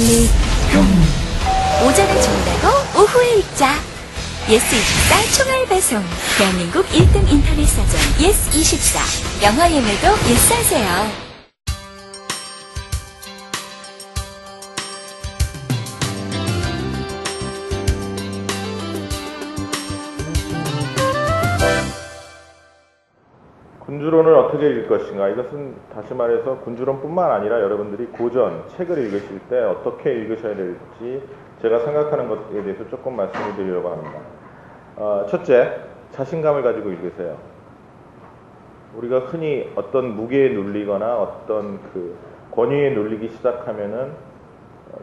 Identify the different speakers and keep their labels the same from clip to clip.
Speaker 1: 진리 오전에 준다고 오후에 읽자. 예스24 총알 배송. 대한민국 1등 인터넷 사전 예스24. 영화 예매도 예스하세요.
Speaker 2: 군주론을 어떻게 읽을 것인가? 이것은 다시 말해서 군주론뿐만 아니라 여러분들이 고전, 책을 읽으실 때 어떻게 읽으셔야 될지 제가 생각하는 것에 대해서 조금 말씀을 드리려고 합니다. 첫째, 자신감을 가지고 읽으세요. 우리가 흔히 어떤 무게에 눌리거나 어떤 그 권위에 눌리기 시작하면은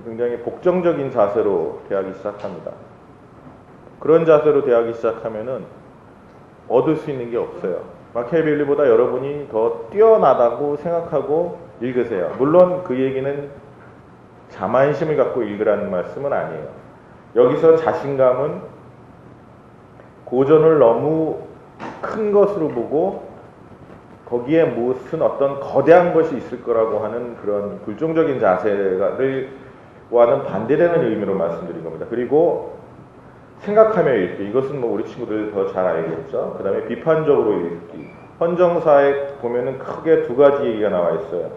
Speaker 2: 굉장히 복정적인 자세로 대하기 시작합니다. 그런 자세로 대하기 시작하면은 얻을 수 있는 게 없어요. 마키아벨리보다 여러분이 더 뛰어나다고 생각하고 읽으세요. 물론 그 얘기는 자만심을 갖고 읽으라는 말씀은 아니에요. 여기서 자신감은 고전을 너무 큰 것으로 보고 거기에 무슨 어떤 거대한 것이 있을 거라고 하는 그런 불종적인 자세와는 반대되는 의미로 말씀드린 겁니다. 그리고 생각하며 읽기. 이것은 뭐 우리 친구들 더 잘 알겠죠. 그 다음에 비판적으로 읽기. 헌정사에 보면은 크게 두 가지 얘기가 나와 있어요.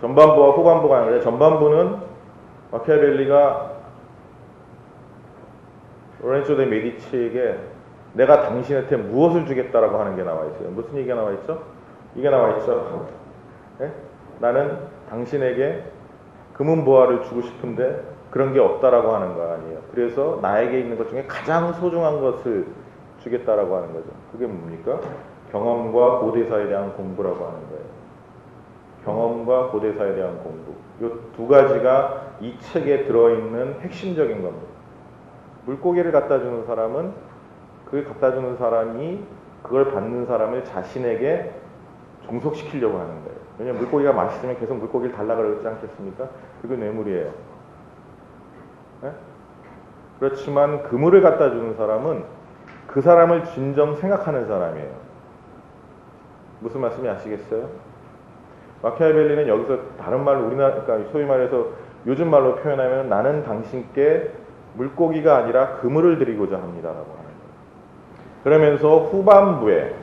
Speaker 2: 전반부와 후반부가 아니라 전반부는 마키아벨리가 로렌조 데 메디치에게 내가 당신한테 무엇을 주겠다라고 하는 게 나와 있어요. 무슨 얘기가 나와 있죠? 이게 나와 있죠. 네? 나는 당신에게 금은보화를 주고 싶은데 그런 게 없다라고 하는 거 아니에요. 그래서 나에게 있는 것 중에 가장 소중한 것을 주겠다라고 하는 거죠. 그게 뭡니까? 경험과 고대사에 대한 공부라고 하는 거예요. 경험과 고대사에 대한 공부. 이 두 가지가 이 책에 들어있는 핵심적인 겁니다. 물고기를 갖다 주는 사람은 그걸 갖다 주는 사람이 그걸 받는 사람을 자신에게 종속시키려고 하는 거예요. 왜냐하면 물고기가 맛있으면 계속 물고기를 달라 그러지 않겠습니까? 그게 뇌물이에요. 네? 그렇지만 그물을 갖다 주는 사람은 그 사람을 진정 생각하는 사람이에요. 무슨 말씀이 아시겠어요? 마키아벨리는 여기서 다른 말로 그러니까 소위 말해서 요즘 말로 표현하면 나는 당신께 물고기가 아니라 그물을 드리고자 합니다라고 하는 거예요. 그러면서 후반부에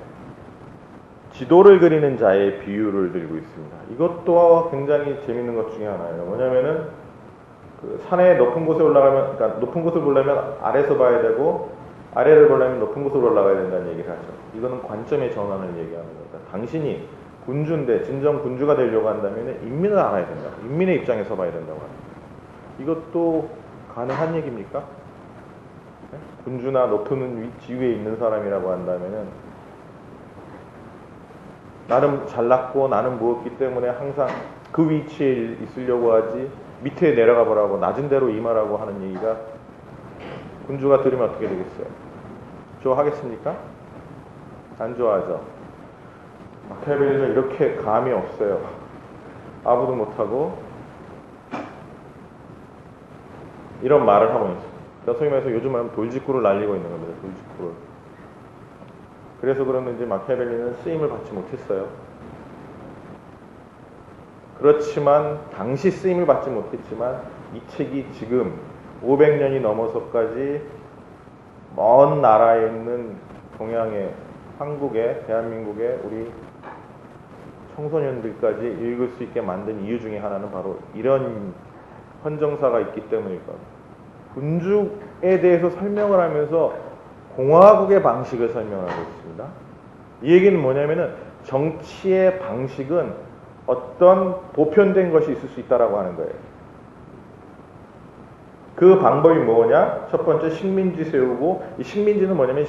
Speaker 2: 지도를 그리는 자의 비유를 들고 있습니다. 이것도 굉장히 재밌는 것 중에 하나예요. 뭐냐면은 그 산에 높은 곳에 올라가면, 그러니까 높은 곳을 보려면 아래서 봐야 되고 아래를 보려면 높은 곳으로 올라가야 된다는 얘기를 하죠. 이거는 관점의 전환을 얘기하는 겁니다. 당신이 군주인데 진정 군주가 되려고 한다면 인민을 알아야 된다. 인민의 입장에서 봐야 된다고 합니다. 이것도 가능한 얘기입니까? 네? 군주나 높은 지위에 있는 사람이라고 한다면은 나는 잘났고 나는 무엇기 때문에 항상 그 위치에 있으려고 하지 밑에 내려가 보라고 낮은 데로 임하라고 하는 얘기가 군주가 들으면 어떻게 되겠어요? 좋아하겠습니까? 안 좋아하죠. 마키아벨리는 이렇게 감이 없어요. 아무도 못하고 이런 말을 하고 있어요. 소위 말해서 요즘 말하면 돌직구를 날리고 있는 겁니다. 돌직구를. 그래서 그러는지 마키아벨리는 쓰임을 받지 못했어요. 그렇지만 당시 쓰임을 받지 못했지만 이 책이 지금 500년이 넘어서까지 먼 나라에 있는 동양의 한국의 대한민국의 우리 청소년들까지 읽을 수 있게 만든 이유 중에 하나는 바로 이런 헌정사가 있기 때문일 겁니다. 군주에 대해서 설명을 하면서 공화국의 방식을 설명하고 있습니다. 이 얘기는 뭐냐면은 정치의 방식은 어떤 보편된 것이 있을 수 있다라고 하는 거예요. 그 방법이 뭐냐? 첫 번째 식민지 세우고, 이 식민지는 뭐냐면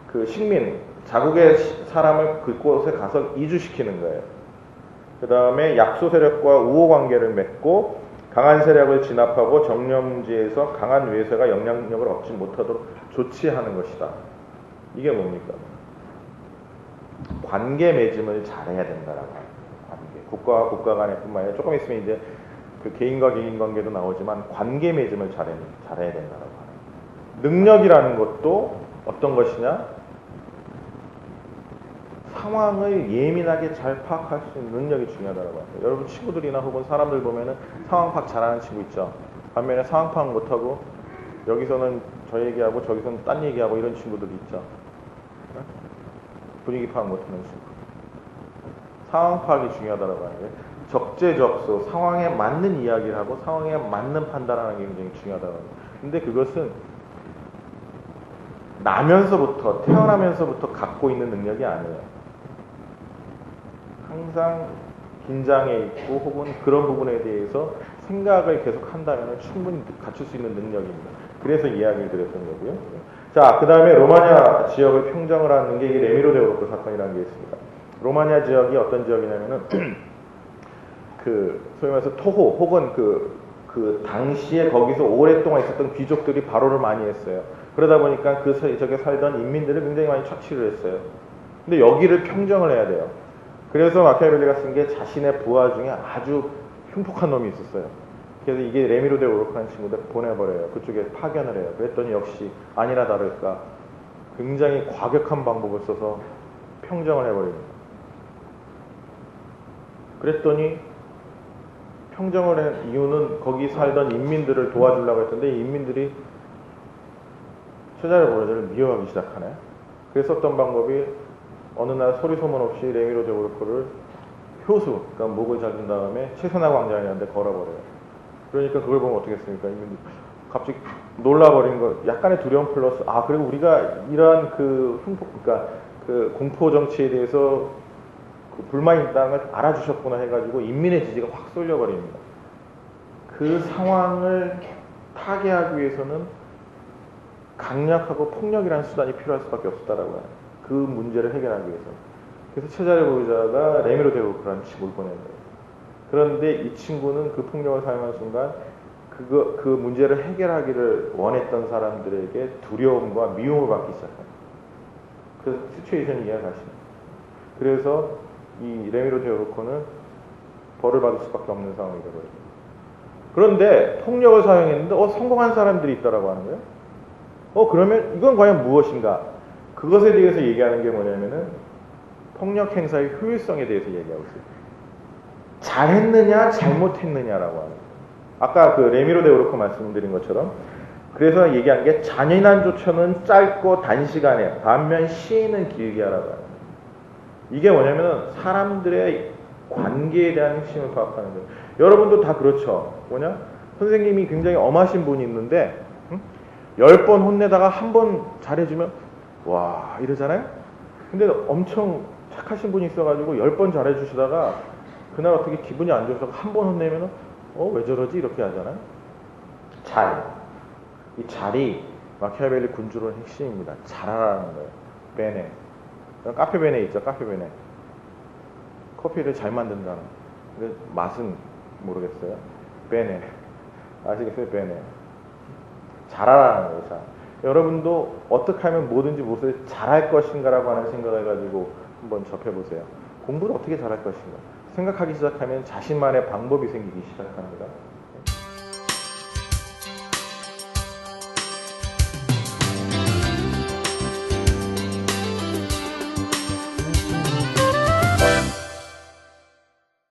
Speaker 2: 그 식민, 자국의 사람을 그곳에 가서 이주시키는 거예요. 그 다음에 약소 세력과 우호 관계를 맺고 강한 세력을 진압하고 정령지에서 강한 외세가 영향력을 얻지 못하도록 조치하는 것이다. 이게 뭡니까? 관계 맺음을 잘해야 된다라고 합니다. 관계. 국가와 국가 간에 뿐만 아니라 조금 있으면 이제 그 개인과 개인 관계도 나오지만 관계 맺음을 잘해야 된다라고 합니다. 능력이라는 것도 어떤 것이냐? 상황을 예민하게 잘 파악할 수 있는 능력이 중요하다고 합니다. 여러분 친구들이나 혹은 사람들 보면은 상황 파악 잘하는 친구 있죠. 반면에 상황 파악 못하고 여기서는 저 얘기하고 저기서는 딴 얘기하고 이런 친구들이 있죠. 분위기 파악 못하는 친구. 상황 파악이 중요하다고 하는 게 적재적소, 상황에 맞는 이야기를 하고 상황에 맞는 판단하는 게 굉장히 중요하다고 합니다. 근데 그것은 나면서부터, 태어나면서부터 갖고 있는 능력이 아니에요. 항상 긴장해 있고 혹은 그런 부분에 대해서 생각을 계속 한다면 충분히 갖출 수 있는 능력입니다. 그래서 이야기를 드렸던 거고요. 자, 그 다음에 로마냐 지역을 평정을 하는 게 이 레미로 데 오로코 사건이라는 게 있습니다. 로마냐 지역이 어떤 지역이냐면은 소위 말해서 토호 혹은 그 당시에 거기서 오랫동안 있었던 귀족들이 발호를 많이 했어요. 그러다 보니까 저게 살던 인민들을 굉장히 많이 처치를 했어요. 근데 여기를 평정을 해야 돼요. 그래서 마키아벨리가 쓴 게 자신의 부하 중에 아주 흉폭한 놈이 있었어요. 그래서 이게 레미로 데 오로코라는 친구들 보내버려요. 그쪽에 파견을 해요. 그랬더니 역시 아니나 다를까 굉장히 과격한 방법을 써서 평정을 해버립니다. 그랬더니 평정을 한 이유는 거기 살던 인민들을 도와주려고 했던데 인민들이 세자르 보르자를 미워하기 시작하네. 그래서 썼던 방법이 어느 날 소리 소문 없이 레미로 데 오로코를 효수, 그러니까 목을 잡은 다음에 체세나 광장이라는 데 걸어버려요. 그러니까 그걸 보면 어떻게 했습니까? 인민들 갑자기 놀라버린 거, 약간의 두려움 플러스 그리고 우리가 이러한 그러니까 그 공포 정치에 대해서 불만이 있다는 걸 알아주셨구나 해가지고 인민의 지지가 확 쏠려버립니다. 그 상황을 타개하기 위해서는 강력하고 폭력이라는 수단이 필요할 수밖에 없었다라고 해요. 그 문제를 해결하기 위해서. 그래서 체자르 보르자가 레미로 데 오로코라는 친구를 보낸 거예요. 그런데 이 친구는 그 폭력을 사용한 순간 그 문제를 해결하기를 원했던 사람들에게 두려움과 미움을 받기 시작합니다. 그 시츄에이션이 이해가 가십니다. 그래서 이 레미로 데 오로코는 벌을 받을 수밖에 없는 상황이 되거든요. 그런데 폭력을 사용했는데 성공한 사람들이 있다라고 하는 거예요. 그러면 이건 과연 무엇인가? 그것에 대해서 얘기하는 게 뭐냐면은 폭력 행사의 효율성에 대해서 얘기하고 있어요. 잘했느냐 잘못했느냐라고 하는 거예요. 아까 그 레미로 데 오로코 말씀드린 것처럼 그래서 얘기한 게 잔인한 조처는 짧고 단시간에 반면 시인은 길게 하라고 하는 거예요. 이게 뭐냐면 사람들의 관계에 대한 핵심을 파악하는 거예요. 여러분도 다 그렇죠. 선생님이 굉장히 엄하신 분이 있는데 10번 혼내다가 한 번 잘해주면 와 이러잖아요. 근데 엄청 착하신 분이 있어가지고 10번 잘해주시다가 그날 어떻게 기분이 안 좋아서 한 번 혼내면 왜 저러지 이렇게 하잖아요. 이 잘이 마키아벨리 군주론의 핵심입니다. 잘하라는 거예요. 베네. 카페 베네 있죠. 카페 베네. 커피를 잘 만든다는. 근데 맛은 모르겠어요. 베네. 아시겠어요? 베네. 잘하라는 거예요. 잘. 여러분도 어떻게 하면 뭐든지 무엇을 잘할 것인가라고 하는 생각을 가지고 한번 접해보세요. 공부를 어떻게 잘할 것인가. 생각하기 시작하면 자신만의 방법이 생기기 시작합니다.